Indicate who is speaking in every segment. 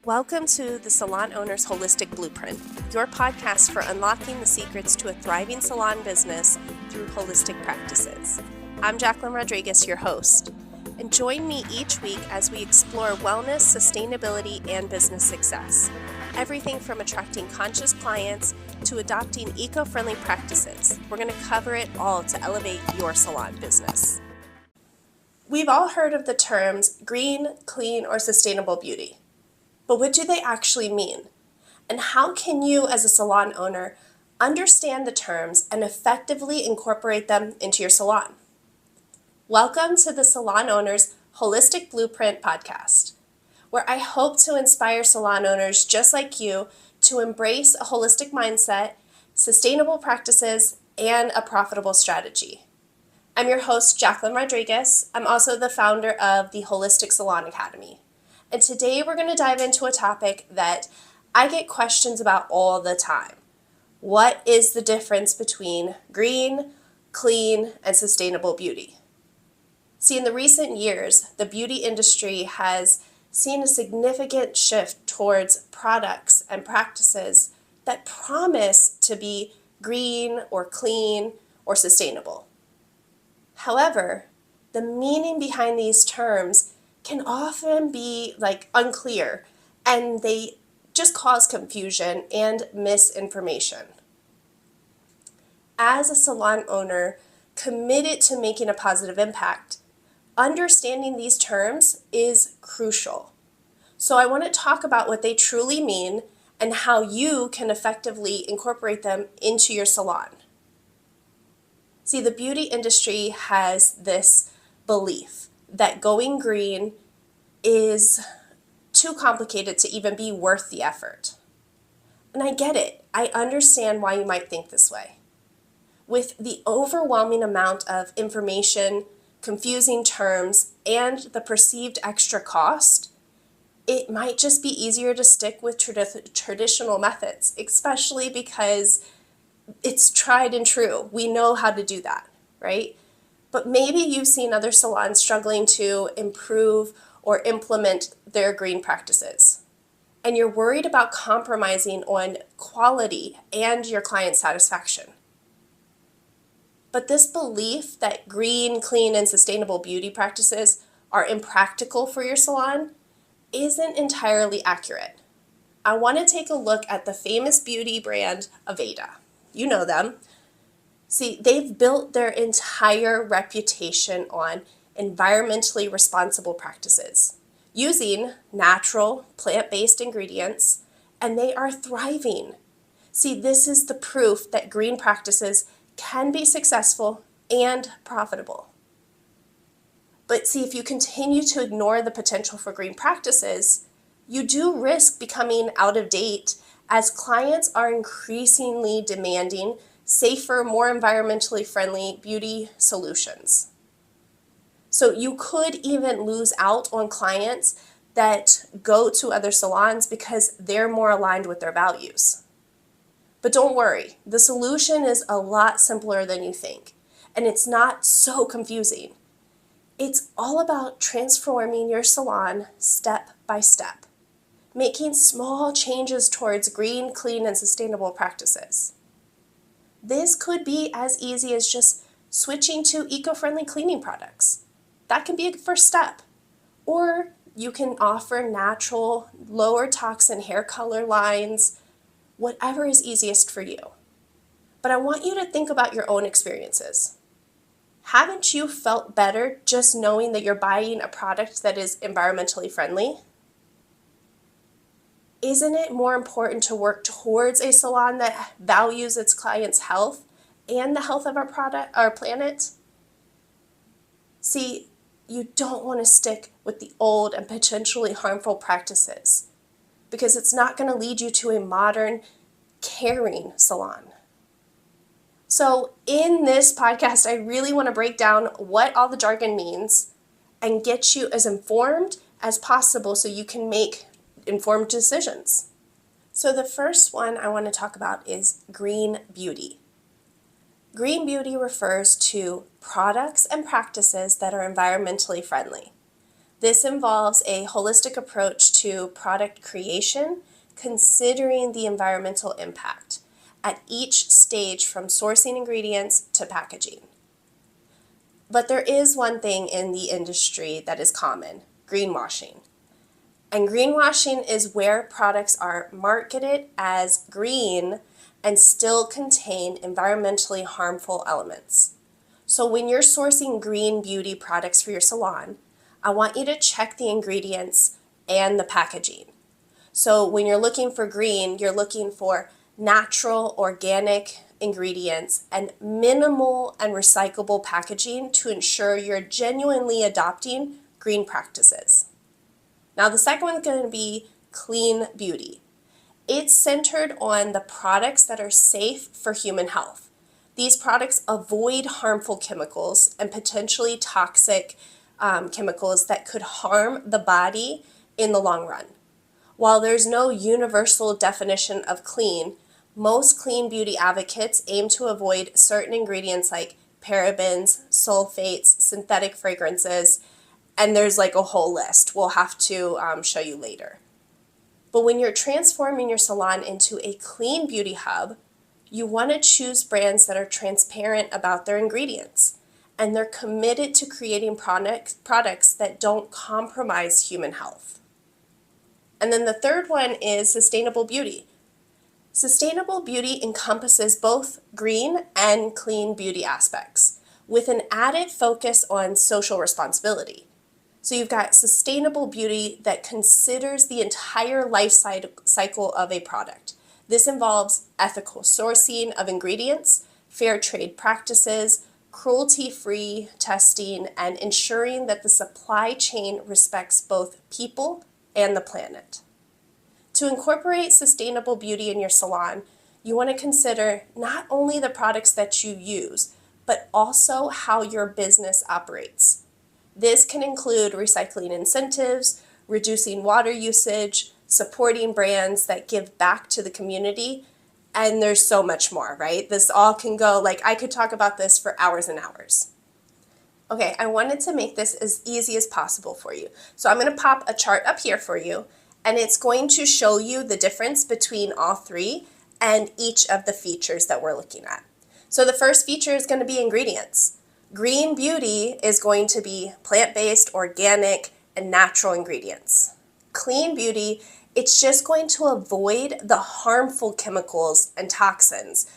Speaker 1: Welcome to the Salon Owner's Holistic Blueprint, your podcast for unlocking the secrets to a thriving salon business through holistic practices. I'm Jacqueline Rodriguez, your host, and join me each week as we explore wellness, sustainability, and business success. Everything from attracting conscious clients to adopting eco-friendly practices. We're going to cover it all to elevate your salon business. We've all heard of the terms green, clean, or sustainable beauty. But what do they actually mean? And how can you, as a salon owner, understand the terms and effectively incorporate them into your salon? Welcome to the Salon Owner's Holistic Blueprint podcast, where I hope to inspire salon owners just like you to embrace a holistic mindset, sustainable practices, and a profitable strategy. I'm your host, Jacqueline Rodriguez. I'm also the founder of the Holistic Salon Academy. And today we're going to dive into a topic that I get questions about all the time. What is the difference between green, clean, and sustainable beauty? See, in the recent years, the beauty industry has seen a significant shift towards products and practices that promise to be green or clean or sustainable. However, the meaning behind these terms can often be unclear, and they just cause confusion and misinformation. As a salon owner committed to making a positive impact, understanding these terms is crucial. So I want to talk about what they truly mean and how you can effectively incorporate them into your salon. See, the beauty industry has this belief that going green is too complicated to even be worth the effort. And I get it. I understand why you might think this way. With the overwhelming amount of information, confusing terms, and the perceived extra cost, it might just be easier to stick with traditional methods, especially because it's tried and true. We know how to do that, right? But maybe you've seen other salons struggling to improve or implement their green practices, and you're worried about compromising on quality and your client satisfaction. But this belief that green, clean, and sustainable beauty practices are impractical for your salon isn't entirely accurate. I want to take a look at the famous beauty brand AUDIT. You know them. See, they've built their entire reputation on environmentally responsible practices using natural, plant-based ingredients, and they are thriving. See, this is the proof that green practices can be successful and profitable. But see, if you continue to ignore the potential for green practices, you do risk becoming out of date as clients are increasingly demanding safer, more environmentally friendly beauty solutions. So you could even lose out on clients that go to other salons because they're more aligned with their values. But don't worry, the solution is a lot simpler than you think, and it's not so confusing. It's all about transforming your salon step by step, making small changes towards green, clean, and sustainable practices. This could be as easy as just switching to eco-friendly cleaning products. That can be a first step. Or you can offer natural, lower toxin hair color lines, whatever is easiest for you. But I want you to think about your own experiences. Haven't you felt better just knowing that you're buying a product that is environmentally friendly? Isn't it more important to work towards a salon that values its clients' health and the health of our planet? See, you don't want to stick with the old and potentially harmful practices because it's not going to lead you to a modern, caring salon. So in this podcast, I really want to break down what all the jargon means and get you as informed as possible so you can make informed decisions. So the first one I want to talk about is green beauty. Green beauty refers to products and practices that are environmentally friendly. This involves a holistic approach to product creation, considering the environmental impact at each stage from sourcing ingredients to packaging. But there is one thing in the industry that is common: greenwashing. And greenwashing is where products are marketed as green and still contain environmentally harmful elements. So when you're sourcing green beauty products for your salon, I want you to check the ingredients and the packaging. So when you're looking for green, you're looking for natural, organic ingredients and minimal and recyclable packaging to ensure you're genuinely adopting green practices. Now, the second one is going to be clean beauty. It's centered on the products that are safe for human health. These products avoid harmful chemicals and potentially toxic chemicals that could harm the body in the long run. While there's no universal definition of clean, most clean beauty advocates aim to avoid certain ingredients like parabens, sulfates, synthetic fragrances, and there's like a whole list. We'll have to show you later. But when you're transforming your salon into a clean beauty hub, you want to choose brands that are transparent about their ingredients, and they're committed to creating products that don't compromise human health. And then the third one is sustainable beauty. Sustainable beauty encompasses both green and clean beauty aspects, with an added focus on social responsibility. So you've got sustainable beauty that considers the entire life cycle of a product. This involves ethical sourcing of ingredients, fair trade practices, cruelty-free testing, and ensuring that the supply chain respects both people and the planet. To incorporate sustainable beauty in your salon, you want to consider not only the products that you use, but also how your business operates. This can include recycling incentives, reducing water usage, supporting brands that give back to the community, and there's so much more, right? This all can go, I could talk about this for hours and hours. Okay, I wanted to make this as easy as possible for you. So I'm going to pop a chart up here for you, and it's going to show you the difference between all three and each of the features that we're looking at. So the first feature is going to be ingredients. Green beauty is going to be plant-based, organic, and natural ingredients. Clean beauty, it's just going to avoid the harmful chemicals and toxins.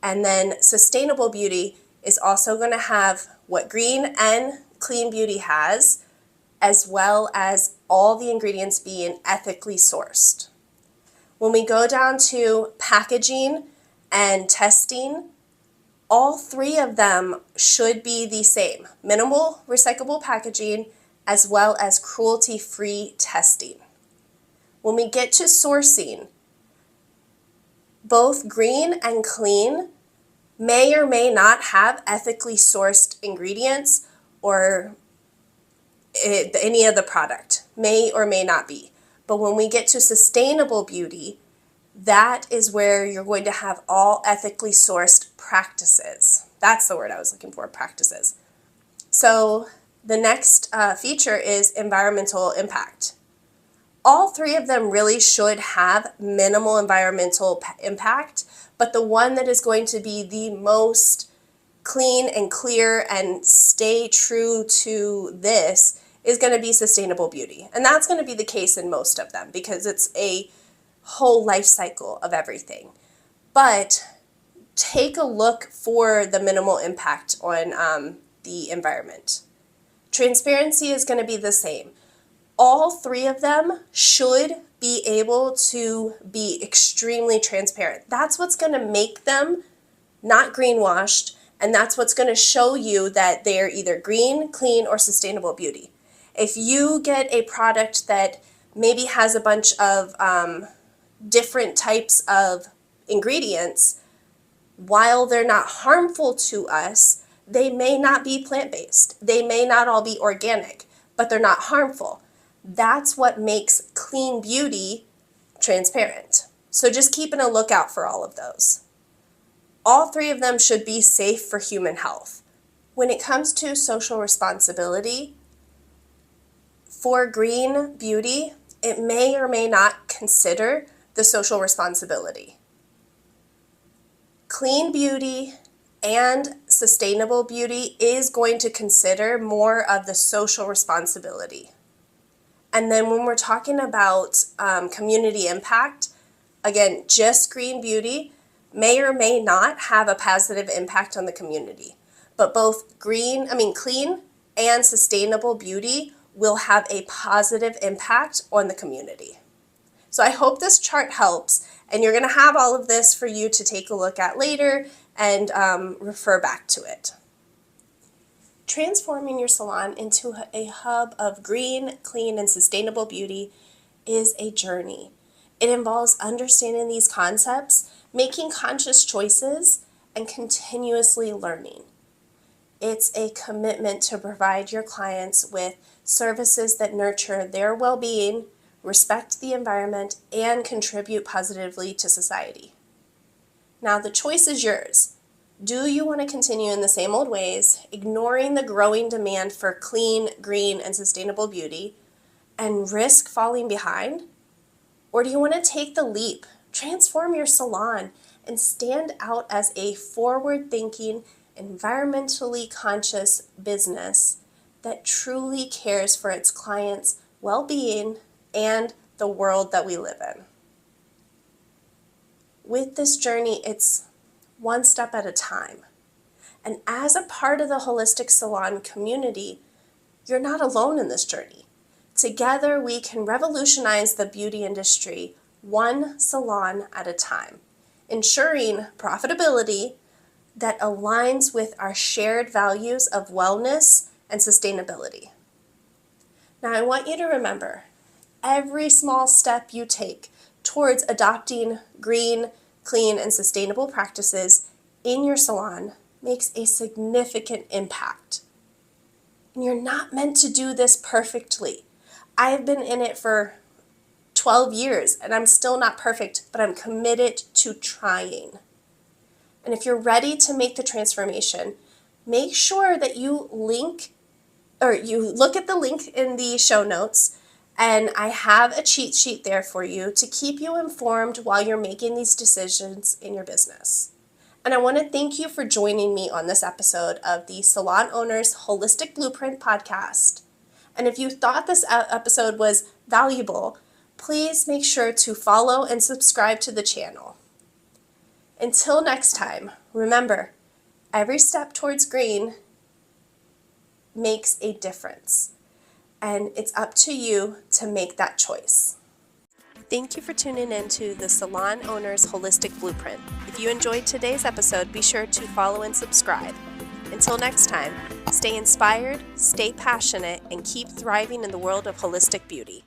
Speaker 1: And then sustainable beauty is also going to have what green and clean beauty has, as well as all the ingredients being ethically sourced. When we go down to packaging and testing, all three of them should be the same: minimal recyclable packaging as well as cruelty-free testing. When we get to sourcing, both green and clean may or may not have ethically sourced ingredients or any of the product, may or may not be. But when we get to sustainable beauty, that is where you're going to have all ethically sourced practices. That's the word I was looking for, practices. So the next feature is environmental impact. All three of them really should have minimal environmental impact, but the one that is going to be the most clean and clear and stay true to this is going to be sustainable beauty. And that's going to be the case in most of them because it's a whole life cycle of everything. But take a look for the minimal impact on the environment. Transparency is going to be the same. All three of them should be able to be extremely transparent. That's what's going to make them not greenwashed, and that's what's going to show you that they're either green, clean, or sustainable beauty. If you get a product that maybe has a bunch of different types of ingredients, while they're not harmful to us, they may not be plant-based. They may not all be organic, but they're not harmful. That's what makes clean beauty transparent. So just keeping a lookout for all of those. All three of them should be safe for human health. When it comes to social responsibility, For green beauty, it may or may not consider the social responsibility. Clean beauty and sustainable beauty is going to consider more of the social responsibility. And then when we're talking about community impact, again, just green beauty may or may not have a positive impact on the community. But both clean and sustainable beauty will have a positive impact on the community. So I hope this chart helps, and you're going to have all of this for you to take a look at later and refer back to it. Transforming your salon into a hub of green, clean, and sustainable beauty is a journey. It involves understanding these concepts, making conscious choices, and continuously learning. It's a commitment to provide your clients with services that nurture their well-being, respect the environment, and contribute positively to society. Now, the choice is yours. Do you want to continue in the same old ways, ignoring the growing demand for clean, green, and sustainable beauty, and risk falling behind? Or do you want to take the leap, transform your salon, and stand out as a forward-thinking, environmentally conscious business that truly cares for its clients' well-being and the world that we live in? With this journey, it's one step at a time. And as a part of the holistic salon community, you're not alone in this journey. Together, we can revolutionize the beauty industry one salon at a time, ensuring profitability that aligns with our shared values of wellness and sustainability. Now, I want you to remember, every small step you take towards adopting green, clean, and sustainable practices in your salon makes a significant impact. And you're not meant to do this perfectly. I've been in it for 12 years and I'm still not perfect, but I'm committed to trying. And if you're ready to make the transformation, make sure that you look at the link in the show notes, and I have a cheat sheet there for you to keep you informed while you're making these decisions in your business. And I want to thank you for joining me on this episode of the Salon Owner's Holistic Blueprint podcast. And if you thought this episode was valuable, please make sure to follow and subscribe to the channel. Until next time, remember, every step towards green makes a difference, and it's up to you to make that choice. Thank you for tuning in to the Salon Owner's Holistic Blueprint. If you enjoyed today's episode, be sure to follow and subscribe. Until next time, stay inspired, stay passionate, and keep thriving in the world of holistic beauty.